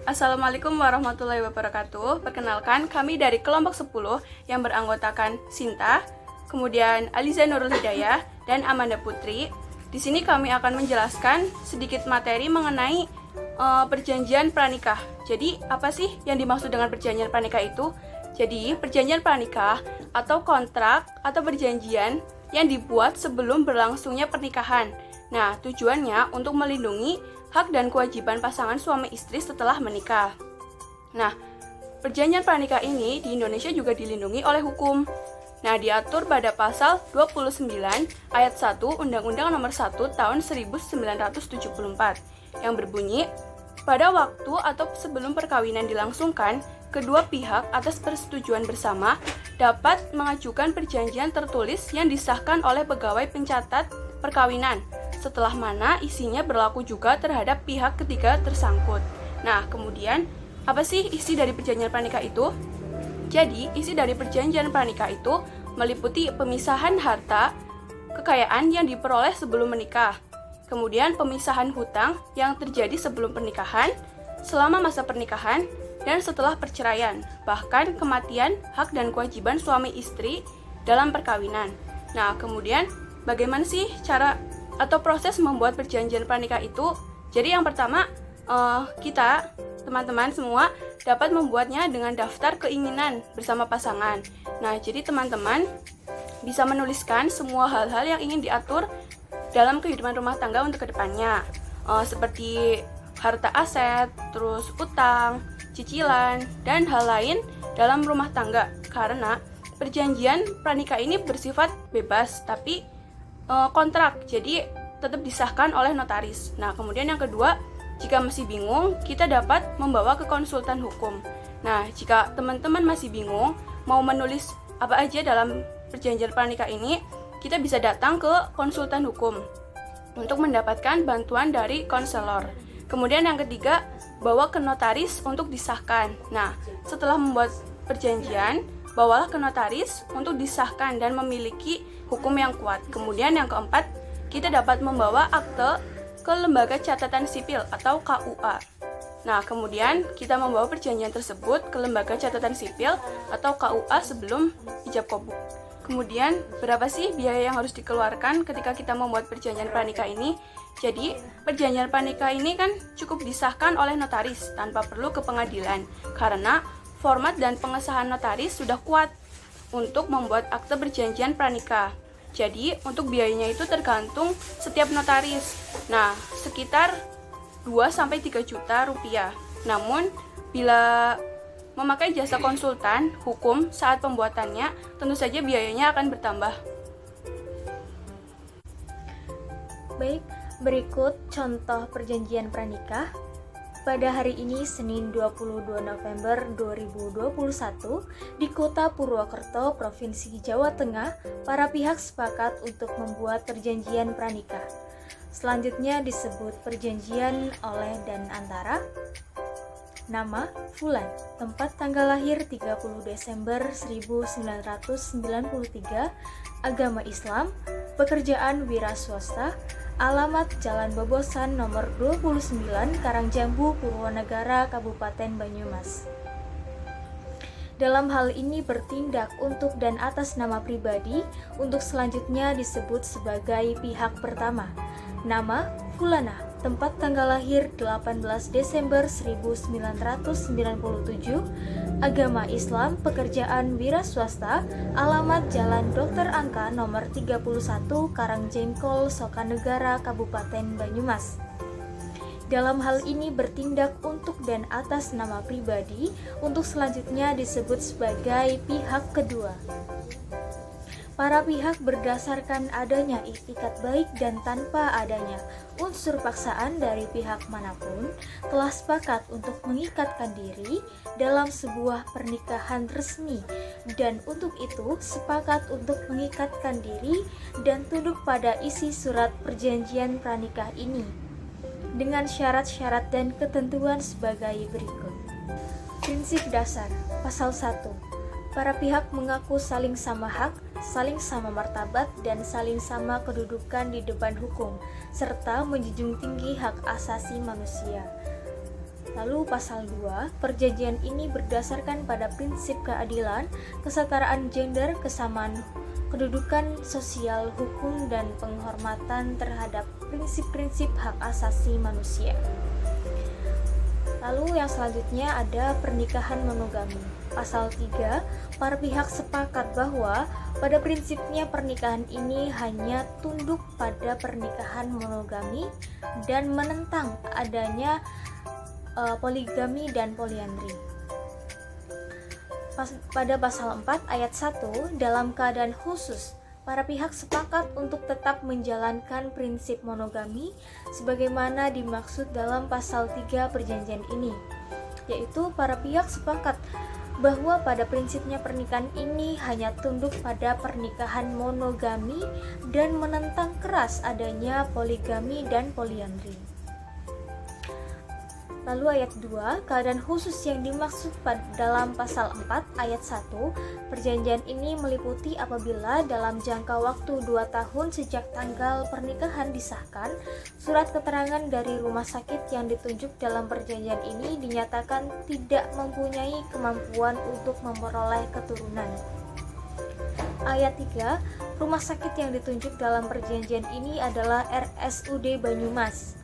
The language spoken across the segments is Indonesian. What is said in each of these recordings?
Assalamualaikum warahmatullahi wabarakatuh. Perkenalkan, kami dari kelompok 10 yang beranggotakan Sinta, kemudian Aliza Nurul Hidayah, dan Amanda Putri. Di sini kami akan menjelaskan sedikit materi mengenai perjanjian pranikah. Jadi, apa sih yang dimaksud dengan perjanjian pranikah itu? Jadi, perjanjian pranikah atau kontrak atau perjanjian yang dibuat sebelum berlangsungnya pernikahan. Nah, tujuannya untuk melindungi hak dan kewajiban pasangan suami istri setelah menikah. Nah, perjanjian pranikah ini di Indonesia juga dilindungi oleh hukum. Nah, diatur pada pasal 29 ayat 1 Undang-Undang Nomor 1 Tahun 1974 yang berbunyi, pada waktu atau sebelum perkawinan dilangsungkan, kedua pihak atas persetujuan bersama dapat mengajukan perjanjian tertulis yang disahkan oleh pegawai pencatat perkawinan, setelah mana isinya berlaku juga terhadap pihak ketiga tersangkut. Nah, kemudian, apa sih isi dari perjanjian pranikah itu? Jadi, isi dari perjanjian pranikah itu meliputi pemisahan harta, kekayaan yang diperoleh sebelum menikah, kemudian pemisahan hutang yang terjadi sebelum pernikahan, selama masa pernikahan, dan setelah perceraian, bahkan kematian, hak dan kewajiban suami istri dalam perkawinan. Nah, kemudian bagaimana sih cara atau proses membuat perjanjian pranikah itu? Jadi yang pertama, kita, teman-teman semua, dapat membuatnya dengan daftar keinginan bersama pasangan. Nah, jadi teman-teman bisa menuliskan semua hal-hal yang ingin diatur dalam kehidupan rumah tangga untuk kedepannya, seperti harta aset, terus utang, cicilan, dan hal lain dalam rumah tangga. Karena perjanjian pranikah ini bersifat bebas, tapi kontrak, jadi tetap disahkan oleh notaris. Nah, kemudian yang kedua, jika masih bingung, kita dapat membawa ke konsultan hukum. Nah, jika teman-teman masih bingung mau menulis apa aja dalam perjanjian pranikah ini, kita bisa datang ke konsultan hukum untuk mendapatkan bantuan dari konselor. Kemudian yang ketiga, bawa ke notaris untuk disahkan. Nah, setelah membuat perjanjian, bawalah ke notaris untuk disahkan dan memiliki hukum yang kuat. Kemudian yang keempat, kita dapat membawa akte ke lembaga catatan sipil atau KUA. Nah, kemudian kita membawa perjanjian tersebut ke lembaga catatan sipil atau KUA sebelum ijab qabul. Kemudian, berapa sih biaya yang harus dikeluarkan ketika kita membuat perjanjian pranikah ini? Jadi, perjanjian pranikah ini kan cukup disahkan oleh notaris tanpa perlu ke pengadilan, karena format dan pengesahan notaris sudah kuat untuk membuat akte perjanjian pranikah. Jadi, untuk biayanya itu tergantung setiap notaris. Nah, sekitar 2-3 juta rupiah. Namun, bila memakai jasa konsultan hukum saat pembuatannya, tentu saja biayanya akan bertambah. Baik, berikut contoh perjanjian pranikah. Pada hari ini, Senin 22 November 2021, di Kota Purwokerto, Provinsi Jawa Tengah, para pihak sepakat untuk membuat perjanjian pranikah. Selanjutnya disebut perjanjian oleh dan antara. Nama, Fulan, tempat tanggal lahir 30 Desember 1993, agama Islam, pekerjaan wira swasta, alamat Jalan Bobosan nomor 29, Karangjambu, Purwonegara, Kabupaten Banyumas. Dalam hal ini bertindak untuk dan atas nama pribadi, untuk selanjutnya disebut sebagai pihak pertama. Nama, Fulana, tempat tanggal lahir 18 Desember 1997, agama Islam, pekerjaan wira swasta, alamat Jalan Dr. Angka nomor 31, Karangjengkol, Sokanegara, Kabupaten Banyumas. Dalam hal ini bertindak untuk dan atas nama pribadi, untuk selanjutnya disebut sebagai pihak kedua. Para pihak berdasarkan adanya iktikat baik dan tanpa adanya unsur paksaan dari pihak manapun telah sepakat untuk mengikatkan diri dalam sebuah pernikahan resmi, dan untuk itu sepakat untuk mengikatkan diri dan tunduk pada isi surat perjanjian pranikah ini dengan syarat-syarat dan ketentuan sebagai berikut. Prinsip dasar Pasal 1. Para pihak mengaku saling sama hak, saling sama martabat, dan saling sama kedudukan di depan hukum, serta menjunjung tinggi hak asasi manusia. Lalu pasal 2, perjanjian ini berdasarkan pada prinsip keadilan, kesetaraan gender, kesamaan kedudukan sosial, hukum, dan penghormatan terhadap prinsip-prinsip hak asasi manusia. Lalu yang selanjutnya ada pernikahan monogami. Pasal 3, para pihak sepakat bahwa pada prinsipnya pernikahan ini hanya tunduk pada pernikahan monogami dan menentang adanya poligami dan poliandri. Pada pasal 4 ayat 1, dalam keadaan khusus, para pihak sepakat untuk tetap menjalankan prinsip monogami sebagaimana dimaksud dalam pasal 3 perjanjian ini, yaitu para pihak sepakat bahwa pada prinsipnya pernikahan ini hanya tunduk pada pernikahan monogami dan menentang keras adanya poligami dan poliandri. Lalu ayat 2, keadaan khusus yang dimaksud dalam pasal 4 ayat 1, perjanjian ini meliputi apabila dalam jangka waktu 2 tahun sejak tanggal pernikahan disahkan, surat keterangan dari rumah sakit yang ditunjuk dalam perjanjian ini dinyatakan tidak mempunyai kemampuan untuk memperoleh keturunan. Ayat 3, rumah sakit yang ditunjuk dalam perjanjian ini adalah RSUD Banyumas.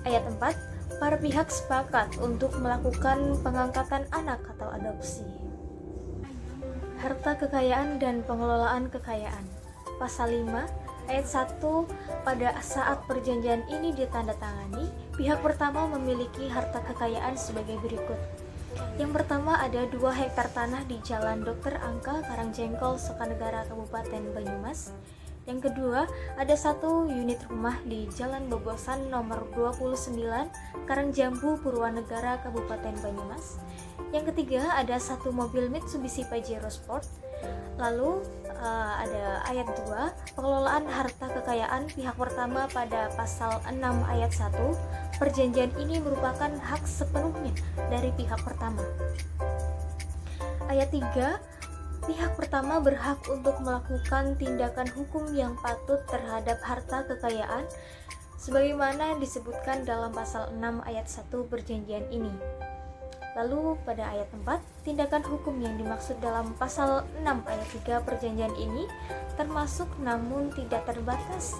Ayat 4, para pihak sepakat untuk melakukan pengangkatan anak atau adopsi. Harta kekayaan dan pengelolaan kekayaan. Pasal 5 ayat 1, pada saat perjanjian ini ditandatangani, pihak pertama memiliki harta kekayaan sebagai berikut. Yang pertama ada 2 hektar tanah di Jalan Dr. Angka, Karangjengkol, Sokanegara, Kabupaten Banyumas. Yang kedua, ada 1 unit rumah di Jalan Bobosan nomor 29, Karangjambu, Purwanegara, Kabupaten Banyumas. Yang ketiga, ada 1 mobil Mitsubishi Pajero Sport. Lalu ada ayat 2, pengelolaan harta kekayaan pihak pertama pada pasal 6 ayat 1. Perjanjian ini merupakan hak sepenuhnya dari pihak pertama. Ayat 3, pihak pertama berhak untuk melakukan tindakan hukum yang patut terhadap harta kekayaan sebagaimana disebutkan dalam pasal 6 ayat 1 perjanjian ini. Lalu pada ayat 4, tindakan hukum yang dimaksud dalam pasal 6 ayat 3 perjanjian ini termasuk namun tidak terbatas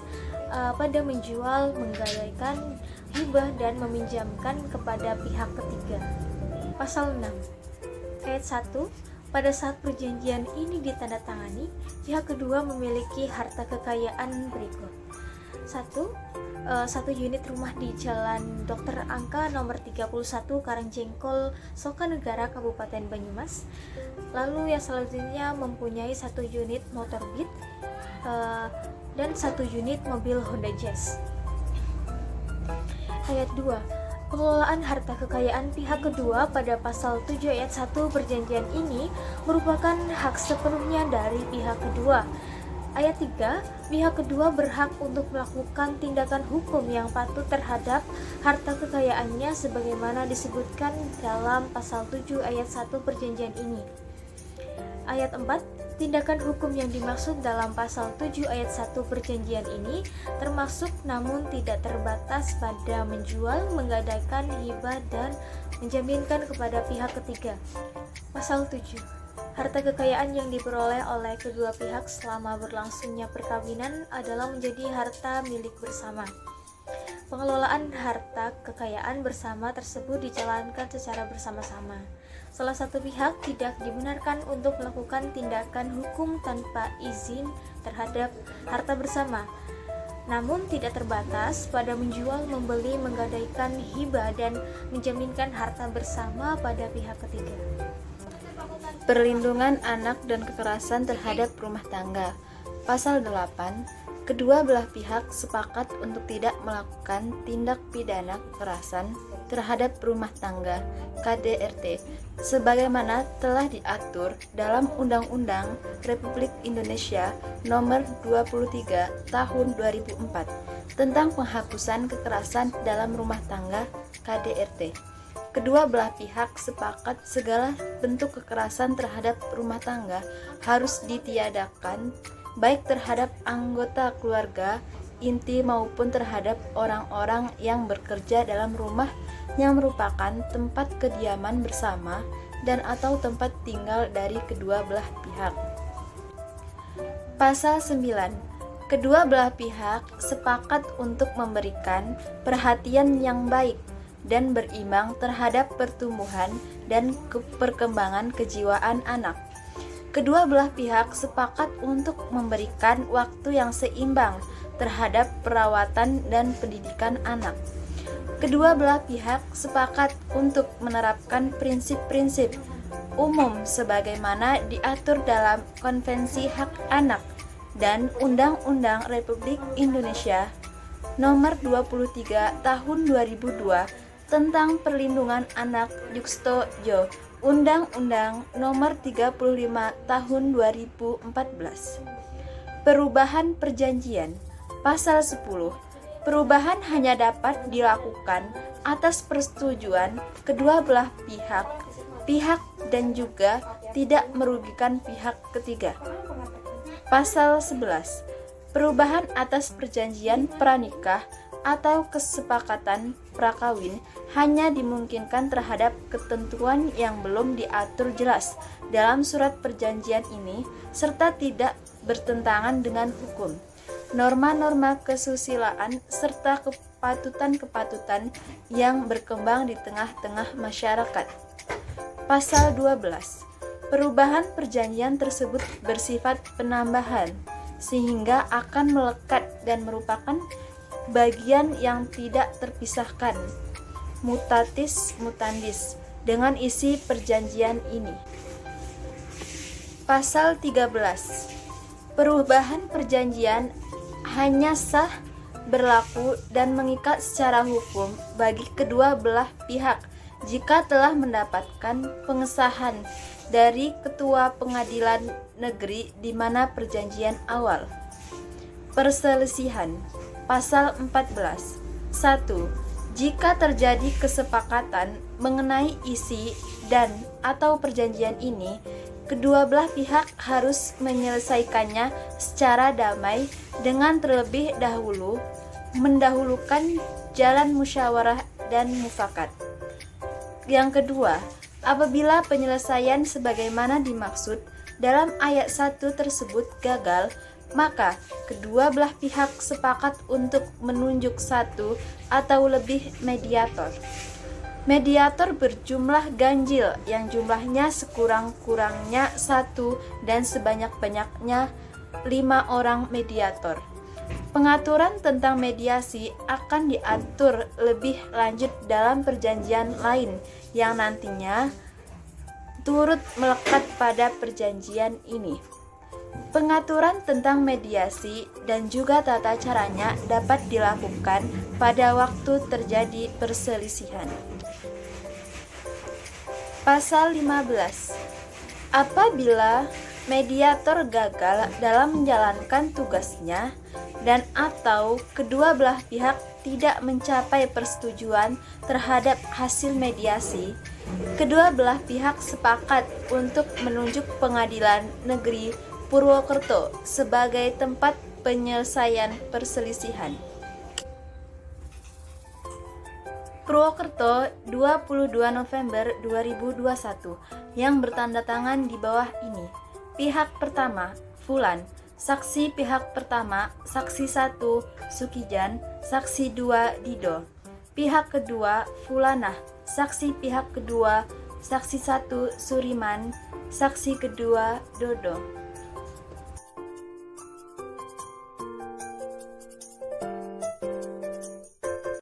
pada menjual, menggadaikan, hibah, dan meminjamkan kepada pihak ketiga. Pasal 6 ayat 1, pada saat perjanjian ini ditandatangani, pihak kedua memiliki harta kekayaan berikut. 1 unit rumah di Jalan Dr. Angka nomor 31, Karangjengkol, Sokanegara, Kabupaten Banyumas. Lalu yang selanjutnya mempunyai 1 unit motor Beat dan 1 unit mobil Honda Jazz. Ayat 2, pengelolaan harta kekayaan pihak kedua pada pasal 7 ayat 1 perjanjian ini merupakan hak sepenuhnya dari pihak kedua. Ayat 3, pihak kedua berhak untuk melakukan tindakan hukum yang patut terhadap harta kekayaannya sebagaimana disebutkan dalam pasal 7 ayat 1 perjanjian ini. Ayat 4, tindakan hukum yang dimaksud dalam pasal 7 ayat 1 perjanjian ini termasuk namun tidak terbatas pada menjual, menggadaikan, hibah, dan menjaminkan kepada pihak ketiga. Pasal 7, harta kekayaan yang diperoleh oleh kedua pihak selama berlangsungnya perkawinan adalah menjadi harta milik bersama. Pengelolaan harta kekayaan bersama tersebut dijalankan secara bersama-sama. Salah satu pihak tidak dibenarkan untuk melakukan tindakan hukum tanpa izin terhadap harta bersama, namun tidak terbatas pada menjual, membeli, menggadaikan, hibah, dan menjaminkan harta bersama pada pihak ketiga. Perlindungan anak dan kekerasan terhadap rumah tangga. Pasal 8, kedua belah pihak sepakat untuk tidak melakukan tindak pidana kekerasan terhadap rumah tangga (KDRT) sebagaimana telah diatur dalam Undang-Undang Republik Indonesia Nomor 23 Tahun 2004 tentang penghapusan kekerasan dalam rumah tangga (KDRT). Kedua belah pihak sepakat segala bentuk kekerasan terhadap rumah tangga harus ditiadakan, baik terhadap anggota keluarga inti maupun terhadap orang-orang yang bekerja dalam rumah yang merupakan tempat kediaman bersama dan atau tempat tinggal dari kedua belah pihak. Pasal 9. Kedua belah pihak sepakat untuk memberikan perhatian yang baik dan berimbang terhadap pertumbuhan dan perkembangan kejiwaan anak. Kedua belah pihak sepakat untuk memberikan waktu yang seimbang terhadap perawatan dan pendidikan anak. Kedua belah pihak sepakat untuk menerapkan prinsip-prinsip umum sebagaimana diatur dalam Konvensi Hak Anak dan Undang-Undang Republik Indonesia Nomor 23 Tahun 2002 tentang Perlindungan Anak Yuksto Jo, Undang-Undang Nomor 35 Tahun 2014. Perubahan perjanjian. Pasal 10. Perubahan hanya dapat dilakukan atas persetujuan kedua belah pihak dan juga tidak merugikan pihak ketiga. Pasal 11. Perubahan atas perjanjian pranikah atau kesepakatan prakawin hanya dimungkinkan terhadap ketentuan yang belum diatur jelas dalam surat perjanjian ini serta tidak bertentangan dengan hukum, norma-norma kesusilaan serta kepatutan-kepatutan yang berkembang di tengah-tengah masyarakat. Pasal 12. Perubahan perjanjian tersebut bersifat penambahan sehingga akan melekat dan merupakan bagian yang tidak terpisahkan mutatis mutandis dengan isi perjanjian ini. Pasal 13. Perubahan perjanjian hanya sah, berlaku dan mengikat secara hukum bagi kedua belah pihak jika telah mendapatkan pengesahan dari Ketua Pengadilan Negeri di mana perjanjian awal. Perselisihan. Pasal 14. 1. Jika terjadi kesepakatan mengenai isi dan atau perjanjian ini, kedua belah pihak harus menyelesaikannya secara damai dengan terlebih dahulu mendahulukan jalan musyawarah dan mufakat. Yang kedua, apabila penyelesaian sebagaimana dimaksud dalam ayat 1 tersebut gagal, maka kedua belah pihak sepakat untuk menunjuk satu atau lebih mediator. Mediator berjumlah ganjil yang jumlahnya sekurang-kurangnya 1 dan sebanyak-banyaknya 5 orang mediator. Pengaturan tentang mediasi akan diatur lebih lanjut dalam perjanjian lain yang nantinya turut melekat pada perjanjian ini. Pengaturan tentang mediasi dan juga tata caranya dapat dilakukan pada waktu terjadi perselisihan. Pasal 15. Apabila mediator gagal dalam menjalankan tugasnya dan atau kedua belah pihak tidak mencapai persetujuan terhadap hasil mediasi, kedua belah pihak sepakat untuk menunjuk Pengadilan Negeri Purwokerto sebagai tempat penyelesaian perselisihan. Purwokerto, 22 November 2021, yang bertanda tangan di bawah ini. Pihak pertama, Fulan. Saksi pihak pertama, Saksi 1, Sukijan. Saksi 2, Dido. Pihak kedua, Fulanah. Saksi pihak kedua, Saksi 1, Suriman. Saksi kedua, Dodo.